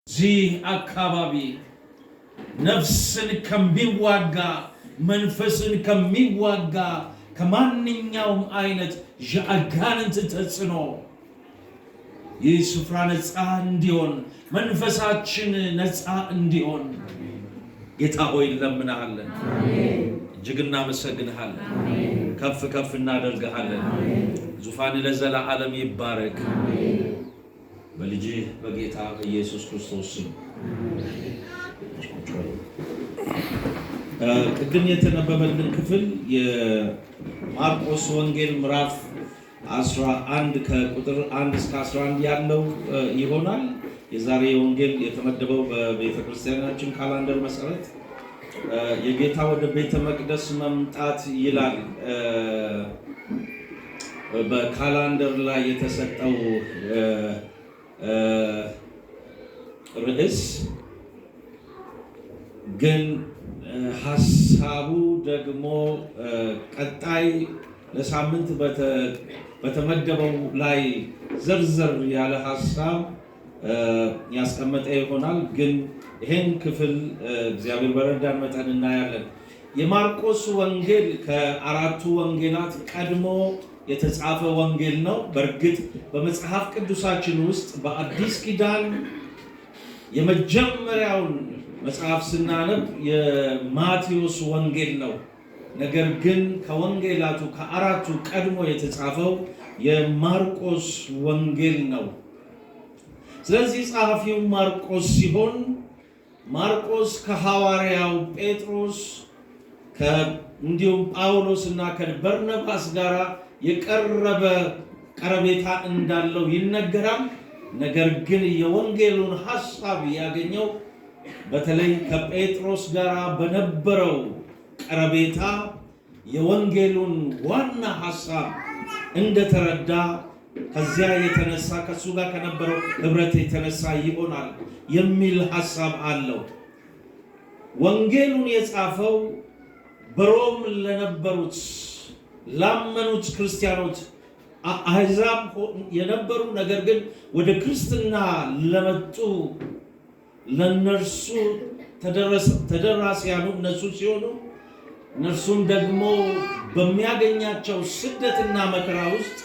ዚህ አካባቢ ነፍስን ከሚዋጋ መንፈስን ከሚዋጋ ከማንኛውም አይነት የአጋንንት ተጽዕኖ ይህ ስፍራ ነፃ እንዲሆን መንፈሳችን ነፃ እንዲሆን ጌታ ሆይ እንለምንሃለን። እጅግ እናመሰግንሃለን። ከፍ ከፍ እናደርግሃለን። ዙፋን ለዘላለም ይባረክ። በልጅህ በጌታ በኢየሱስ ክርስቶስ ስም። ቅድም የተነበበልን ክፍል የማርቆስ ወንጌል ምዕራፍ 11 ከቁጥር 1 እስከ 11 ያለው ይሆናል። የዛሬ ወንጌል የተመደበው በቤተ ክርስቲያናችን ካላንደር መሰረት የጌታ ወደ ቤተ መቅደስ መምጣት ይላል። በካላንደር ላይ የተሰጠው ርዕስ ግን ሐሳቡ ደግሞ ቀጣይ ለሳምንት በተመደበው ላይ ዘርዘር ያለ ሐሳብ ያስቀመጠ ይሆናል። ግን ይሄን ክፍል እግዚአብሔር በረዳን መጠን እናያለን። የማርቆስ ወንጌል ከአራቱ ወንጌላት ቀድሞ የተጻፈ ወንጌል ነው። በእርግጥ በመጽሐፍ ቅዱሳችን ውስጥ በአዲስ ኪዳን የመጀመሪያውን መጽሐፍ ስናነብ የማቴዎስ ወንጌል ነው። ነገር ግን ከወንጌላቱ ከአራቱ ቀድሞ የተጻፈው የማርቆስ ወንጌል ነው። ስለዚህ ጸሐፊው ማርቆስ ሲሆን ማርቆስ ከሐዋርያው ጴጥሮስ እንዲሁም ጳውሎስ እና ከበርናባስ ጋር የቀረበ ቀረቤታ እንዳለው ይነገራል። ነገር ግን የወንጌሉን ሐሳብ ያገኘው በተለይ ከጴጥሮስ ጋር በነበረው ቀረቤታ የወንጌሉን ዋና ሐሳብ እንደተረዳ ከዚያ የተነሳ ከሱ ጋር ከነበረው ህብረት የተነሳ ይሆናል የሚል ሐሳብ አለው። ወንጌሉን የጻፈው በሮም ለነበሩት ላመኑት ክርስቲያኖች አሕዛብ የነበሩ ነገር ግን ወደ ክርስትና ለመጡ ለነርሱ ተደራሲያኑ እነሱ ሲሆኑ እነርሱም ደግሞ በሚያገኛቸው ስደትና መከራ ውስጥ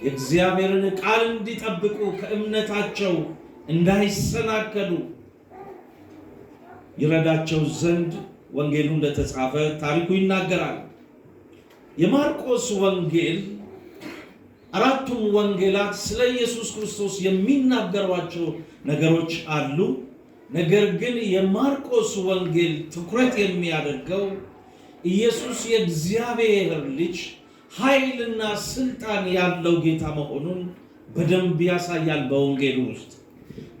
የእግዚአብሔርን ቃል እንዲጠብቁ ከእምነታቸው እንዳይሰናከሉ ይረዳቸው ዘንድ ወንጌሉ እንደተጻፈ ታሪኩ ይናገራል። የማርቆስ ወንጌል አራቱም ወንጌላት ስለ ኢየሱስ ክርስቶስ የሚናገሯቸው ነገሮች አሉ። ነገር ግን የማርቆስ ወንጌል ትኩረት የሚያደርገው ኢየሱስ የእግዚአብሔር ልጅ ኃይልና ስልጣን ያለው ጌታ መሆኑን በደንብ ያሳያል። በወንጌሉ ውስጥ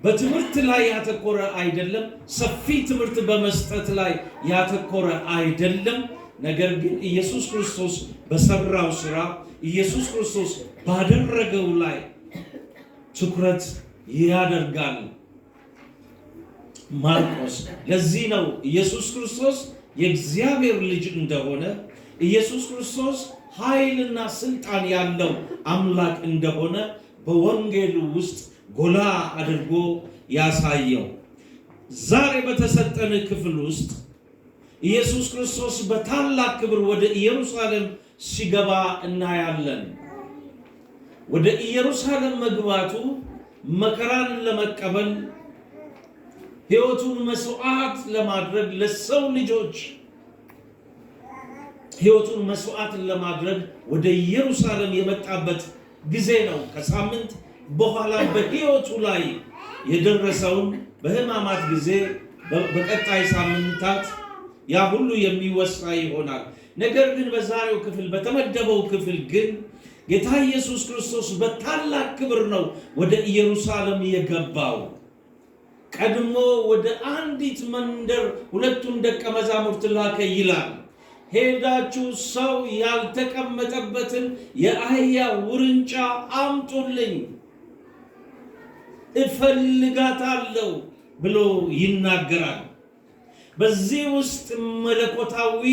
በትምህርት ላይ ያተኮረ አይደለም። ሰፊ ትምህርት በመስጠት ላይ ያተኮረ አይደለም። ነገር ግን ኢየሱስ ክርስቶስ በሰራው ስራ ኢየሱስ ክርስቶስ ባደረገው ላይ ትኩረት ያደርጋል ማርቆስ። ለዚህ ነው ኢየሱስ ክርስቶስ የእግዚአብሔር ልጅ እንደሆነ ኢየሱስ ክርስቶስ ኃይልና ስልጣን ያለው አምላክ እንደሆነ በወንጌሉ ውስጥ ጎላ አድርጎ ያሳየው። ዛሬ በተሰጠን ክፍል ውስጥ ኢየሱስ ክርስቶስ በታላቅ ክብር ወደ ኢየሩሳሌም ሲገባ እናያለን። ወደ ኢየሩሳሌም መግባቱ መከራን ለመቀበል ሕይወቱን መስዋዕት ለማድረግ ለሰው ልጆች ሕይወቱን መስዋዕት ለማድረግ ወደ ኢየሩሳሌም የመጣበት ጊዜ ነው። ከሳምንት በኋላ በሕይወቱ ላይ የደረሰውን በሕማማት ጊዜ በቀጣይ ሳምንታት ያ ሁሉ የሚወሳ ይሆናል። ነገር ግን በዛሬው ክፍል በተመደበው ክፍል ግን ጌታ ኢየሱስ ክርስቶስ በታላቅ ክብር ነው ወደ ኢየሩሳሌም የገባው። ቀድሞ ወደ አንዲት መንደር ሁለቱን ደቀ መዛሙርት ላከ ይላል። ሄዳችሁ ሰው ያልተቀመጠበትን የአህያ ውርንጫ አምጡልኝ እፈልጋታለሁ ብሎ ይናገራል። በዚህ ውስጥ መለኮታዊ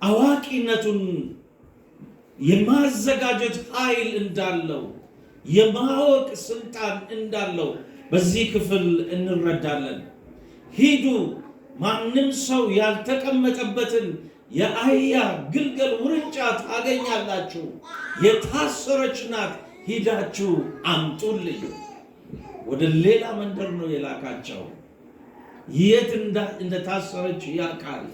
አዋቂነቱን የማዘጋጀት ኃይል እንዳለው የማወቅ ስልጣን እንዳለው በዚህ ክፍል እንረዳለን። ሂዱ፣ ማንም ሰው ያልተቀመጠበትን የአህያ ግልገል ውርንጫ ታገኛላችሁ፣ የታሰረች ናት፣ ሂዳችሁ አምጡልኝ። ወደ ሌላ መንደር ነው የላካቸው። የት እንደታሰረች ያውቃል።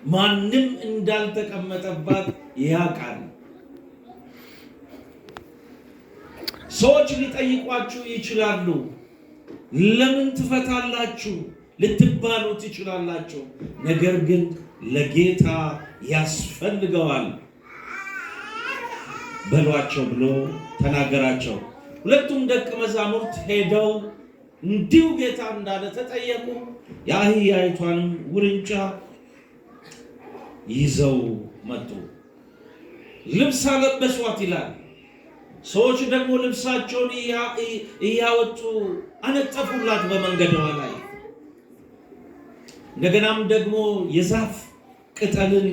ማንም እንዳልተቀመጠባት ያውቃል። ሰዎች ሊጠይቋችሁ ይችላሉ። ለምን ትፈታላችሁ ልትባሉ ትችላላችሁ። ነገር ግን ለጌታ ያስፈልገዋል በሏቸው ብሎ ተናገራቸው። ሁለቱም ደቀ መዛሙርት ሄደው እንዲሁ ጌታ እንዳለ ተጠየቁ። የአህያይቷንም ውርንጫ ይዘው መጡ። ልብስ አለበሷት ይላል። ሰዎች ደግሞ ልብሳቸውን እያወጡ አነጠፉላት በመንገዷ ላይ። እንደገናም ደግሞ የዛፍ ቅጠልን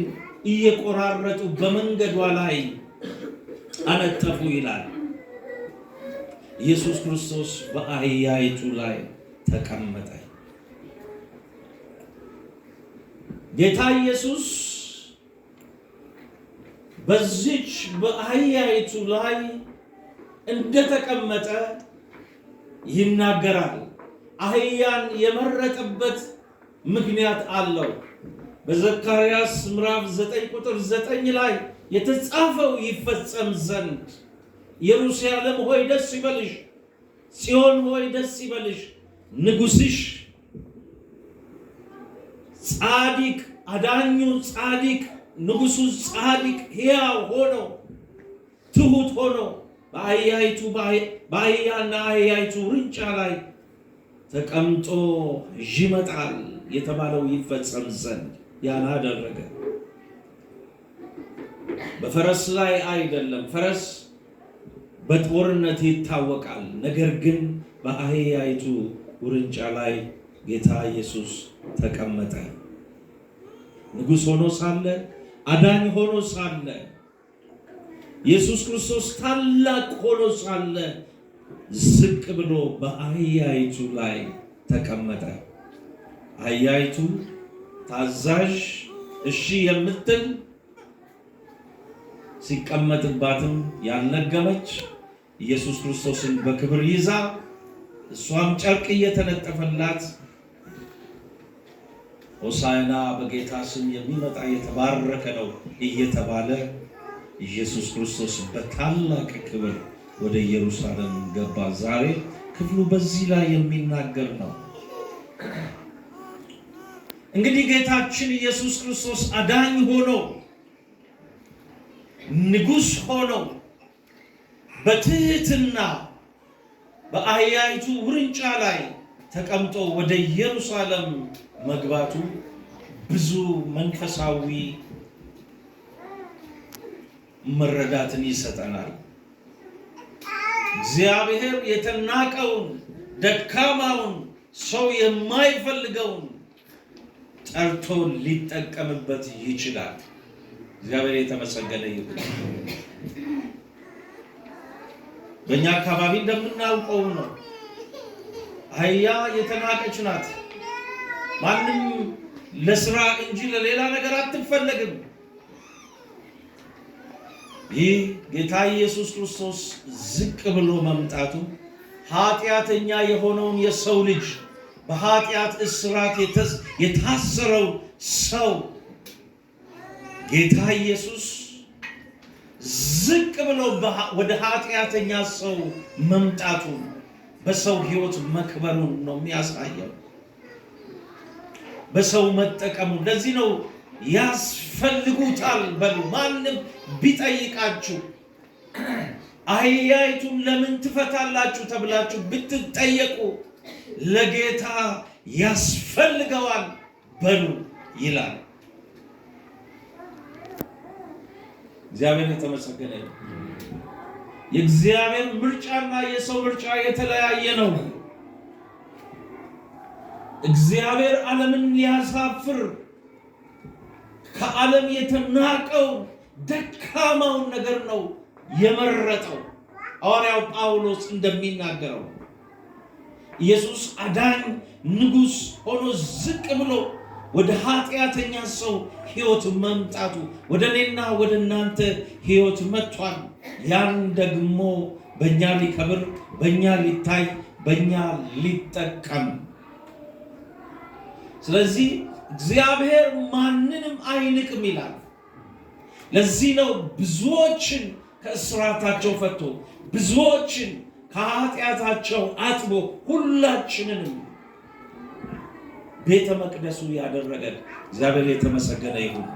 እየቆራረጡ በመንገዷ ላይ አነጠፉ ይላል። ኢየሱስ ክርስቶስ በአህያይቱ ላይ ተቀመጠ። ጌታ ኢየሱስ በዚች በአህያይቱ ላይ እንደተቀመጠ ይናገራል። አህያን የመረጠበት ምክንያት አለው። በዘካርያስ ምዕራፍ 9 ቁጥር 9 ላይ የተጻፈው ይፈጸም ዘንድ ኢየሩሳሌም ሆይ ደስ ይበልሽ፣ ጽዮን ሆይ ደስ ይበልሽ፣ ንጉሥሽ ጻድቅ፣ አዳኙ ጻድቅ፣ ንጉሡ ጻድቅ ሕያው ሆኖ ትሁት ሆኖ በአህያና አህያይቱ ውርንጫ ላይ ተቀምጦ ይመጣል የተባለው ይፈጸም ዘንድ ያን አደረገ። በፈረስ ላይ አይደለም። ፈረስ በጦርነት ይታወቃል። ነገር ግን በአህያይቱ ውርንጫ ላይ ጌታ ኢየሱስ ተቀመጠ። ንጉሥ ሆኖ ሳለ፣ አዳኝ ሆኖ ሳለ፣ ኢየሱስ ክርስቶስ ታላቅ ሆኖ ሳለ ዝቅ ብሎ በአህያይቱ ላይ ተቀመጠ። አህያይቱ ታዛዥ፣ እሺ የምትል ሲቀመጥባትም ያልነገመች ኢየሱስ ክርስቶስን በክብር ይዛ እሷም ጨርቅ እየተነጠፈላት ሆሳዕና በጌታ ስም የሚመጣ የተባረከ ነው እየተባለ ኢየሱስ ክርስቶስ በታላቅ ክብር ወደ ኢየሩሳሌም ገባ። ዛሬ ክፍሉ በዚህ ላይ የሚናገር ነው። እንግዲህ ጌታችን ኢየሱስ ክርስቶስ አዳኝ ሆኖ ንጉሥ ሆኖ በትህትና በአህያይቱ ውርንጫ ላይ ተቀምጦ ወደ ኢየሩሳሌም መግባቱ ብዙ መንፈሳዊ መረዳትን ይሰጠናል። እግዚአብሔር የተናቀውን፣ ደካማውን፣ ሰው የማይፈልገውን ጠርቶ ሊጠቀምበት ይችላል። እግዚአብሔር የተመሰገነ ይሁን። በእኛ አካባቢ እንደምናውቀው ነው። አህያ የተናቀች ናት። ማንም ለስራ እንጂ ለሌላ ነገር አትፈለግም። ይህ ጌታ ኢየሱስ ክርስቶስ ዝቅ ብሎ መምጣቱ ኃጢአተኛ የሆነውን የሰው ልጅ በኃጢአት እስራት የታሰረው ሰው ጌታ ኢየሱስ ዝቅ ብሎ ወደ ኃጢአተኛ ሰው መምጣቱ በሰው ሕይወት መክበሩን ነው የሚያሳየው። በሰው መጠቀሙ። ለዚህ ነው ያስፈልጉታል በሉ። ማንም ቢጠይቃችሁ አህያይቱን ለምን ትፈታላችሁ ተብላችሁ ብትጠየቁ ለጌታ ያስፈልገዋል በሉ ይላል። እግዚአብሔር የተመሰገነ ነው። የእግዚአብሔር ምርጫና የሰው ምርጫ የተለያየ ነው። እግዚአብሔር ዓለምን ሊያሳፍር ከዓለም የተናቀው ደካማውን ነገር ነው የመረጠው። ሐዋርያው ጳውሎስ እንደሚናገረው ኢየሱስ አዳኝ ንጉሥ ሆኖ ዝቅ ብሎ ወደ ኃጢአተኛ ሰው ሕይወት መምጣቱ ወደ እኔና ወደ እናንተ ሕይወት መጥቷል። ያን ደግሞ በእኛ ሊከብር፣ በእኛ ሊታይ፣ በእኛ ሊጠቀም። ስለዚህ እግዚአብሔር ማንንም አይንቅም ይላል። ለዚህ ነው ብዙዎችን ከእስራታቸው ፈቶ ብዙዎችን ከኃጢአታቸው አጥቦ ሁላችንንም ቤተ መቅደሱ ያደረገ። እግዚአብሔር የተመሰገነ ይሁን።